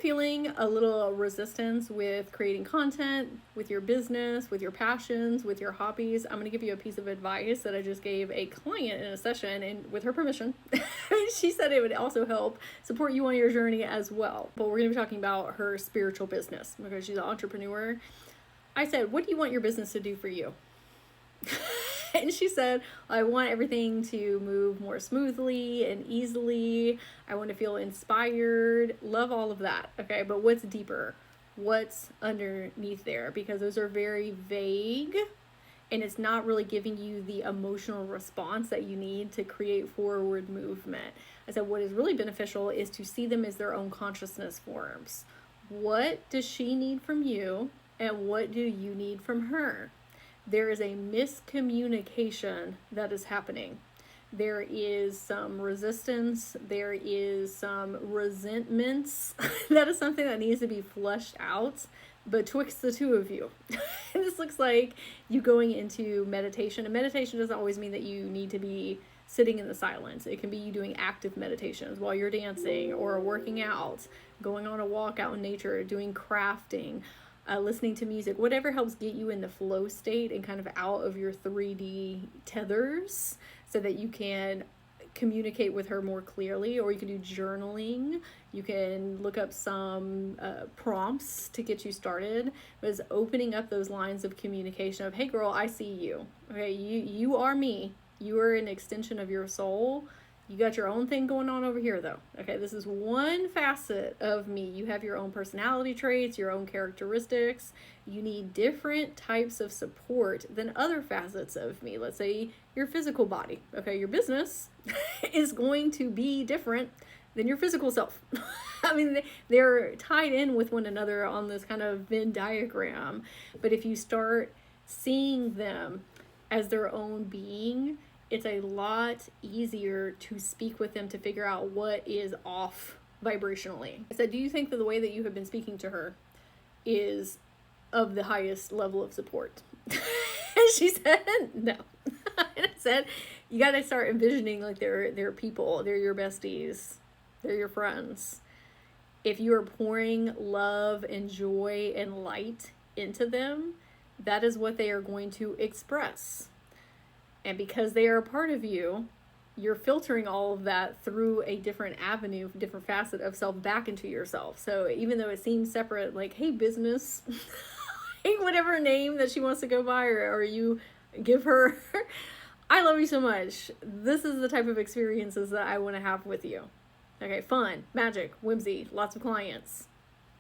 feeling a little resistance with creating content, with your business, with your passions, with your hobbies, I'm going to give you a piece of advice that I just gave a client in a session, and with her permission, she said it would also help support you on your journey as well. But we're going to be talking about her spiritual business because she's an entrepreneur. I said, what do you want your business to do for you? And she said, I want everything to move more smoothly and easily. I want to feel inspired. Love all of that. Okay, but what's deeper? What's underneath there? Because those are very vague, and it's not really giving you the emotional response that you need to create forward movement. I said, what is really beneficial is to see them as their own consciousness forms. What does she need from you, and what do you need from her? There is a miscommunication that is happening. There is some resistance. There is some resentments. That is something that needs to be flushed out betwixt the two of you. This looks like you going into meditation. And meditation doesn't always mean that you need to be sitting in the silence. It can be you doing active meditations while you're dancing or working out, going on a walk out in nature, doing crafting, listening to music, whatever helps get you in the flow state and kind of out of your 3D tethers so that you can communicate with her more clearly. Or you can do journaling. You can look up some prompts to get you started. But it's opening up those lines of communication of, hey girl, I see you. Okay, you are me. You are an extension of your soul. You got your own thing going on over here, though. Okay, this is one facet of me. You have your own personality traits, your own characteristics. You need different types of support than other facets of me. Let's say your physical body. Okay, your business is going to be different than your physical self. I mean, they're tied in with one another on this kind of Venn diagram. But if you start seeing them as their own being, it's a lot easier to speak with them to figure out what is off vibrationally. I said, do you think that the way that you have been speaking to her is of the highest level of support? And she said, no. And I said, you got to start envisioning like they're people, they're your besties, they're your friends. If you are pouring love and joy and light into them, that is what they are going to express. And because they are a part of you, you're filtering all of that through a different avenue, different facet of self back into yourself. So even though it seems separate, like, hey, business, whatever name that she wants to go by, or you give her, I love you so much. This is the type of experiences that I want to have with you. Okay, fun, magic, whimsy, lots of clients,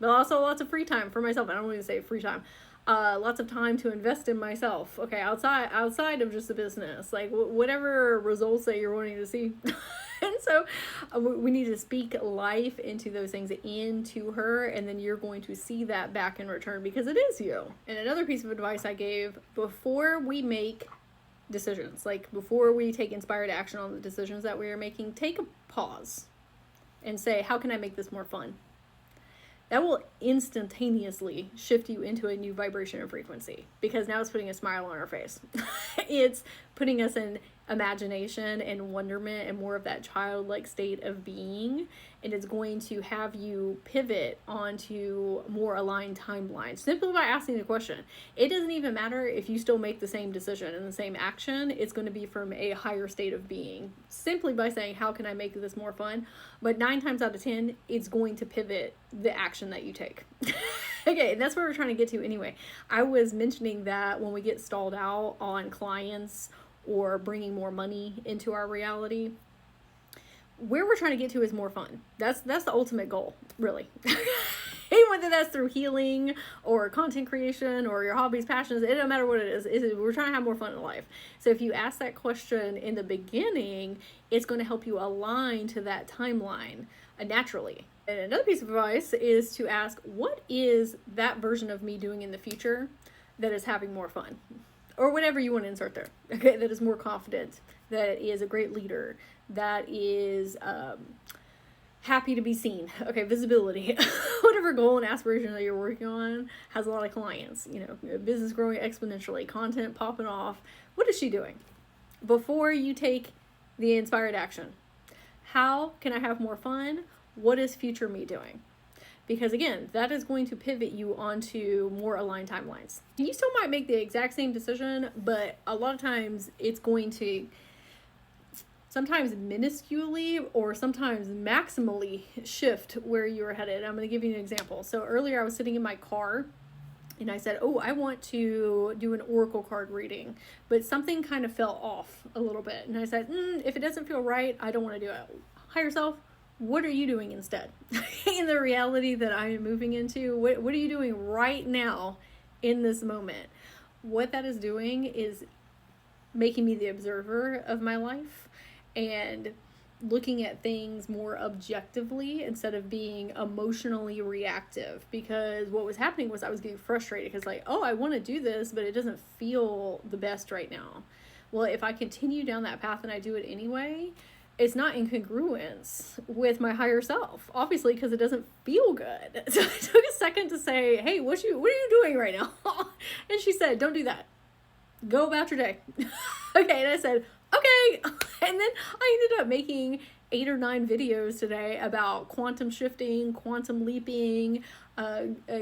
but also lots of free time for myself. I don't even say free time. Lots of time to invest in myself. Okay, outside of just the business, like whatever results that you're wanting to see. And so we need to speak life into those things, into her, and then you're going to see that back in return because it is you. And another piece of advice I gave, before we make decisions, like before we take inspired action on the decisions that we are making, take a pause and say, how can I make this more fun? That will instantaneously shift you into a new vibration and frequency, because now it's putting a smile on our face. It's putting us in imagination and wonderment and more of that childlike state of being. And it's going to have you pivot onto more aligned timelines simply by asking the question. It doesn't even matter if you still make the same decision and the same action. It's going to be from a higher state of being simply by saying, how can I make this more fun? But 9 times out of 10, it's going to pivot the action that you take. Okay, and that's where we're trying to get to anyway. I was mentioning that when we get stalled out on clients or bringing more money into our reality, where we're trying to get to is more fun. That's the ultimate goal, really. Whether that's through healing or content creation or your hobbies, passions, it doesn't matter what it is. We're trying to have more fun in life. So if you ask that question in the beginning, it's going to help you align to that timeline naturally. And another piece of advice is to ask, what is that version of me doing in the future that is having more fun? Or whatever you want to insert there, okay, that is more confident, that is a great leader, that is happy to be seen, okay, visibility, whatever goal and aspiration that you're working on, has a lot of clients, business growing exponentially, content popping off. What is she doing? Before you take the inspired action, how can I have more fun? What is future me doing? because again, that is going to pivot you onto more aligned timelines. You still might make the exact same decision, but a lot of times it's going to sometimes minusculely or sometimes maximally shift where you're headed. I'm going to give you an example. So earlier I was sitting in my car and I said, oh, I want to do an oracle card reading, but something kind of fell off a little bit. And I said, if it doesn't feel right, I don't want to do it. Higher self, what are you doing instead? In the reality that I am moving into, what are you doing right now in this moment? What that is doing is making me the observer of my life and looking at things more objectively instead of being emotionally reactive. Because what was happening was I was getting frustrated because like, oh, I want to do this, but it doesn't feel the best right now. Well, if I continue down that path and I do it anyway, it's not in congruence with my higher self, obviously, because it doesn't feel good. So I took a second to say, hey, what are you doing right now? And she said, don't do that. Go about your day. Okay. And I said, okay. And then I ended up making 8 or 9 videos today about quantum shifting, quantum leaping,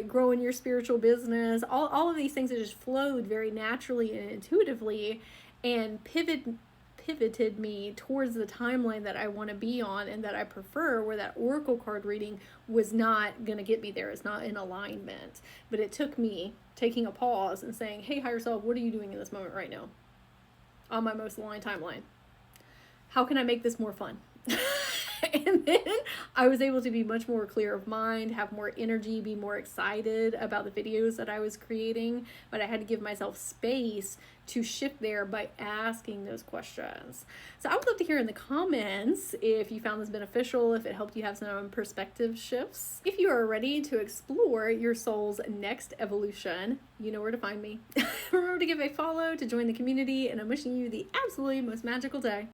growing your spiritual business. All of these things that just flowed very naturally and intuitively and pivoted me towards the timeline that I want to be on and that I prefer, where that oracle card reading was not going to get me there. It's not in alignment. But it took me taking a pause and saying, hey, higher self, what are you doing in this moment right now on my most aligned timeline? How can I make this more fun? And then I was able to be much more clear of mind, have more energy, be more excited about the videos that I was creating. But I had to give myself space to shift there by asking those questions. So I would love to hear in the comments if you found this beneficial, if it helped you have some perspective shifts. If you are ready to explore your soul's next evolution, you know where to find me. Remember to give a follow to join the community, and I'm wishing you the absolutely most magical day.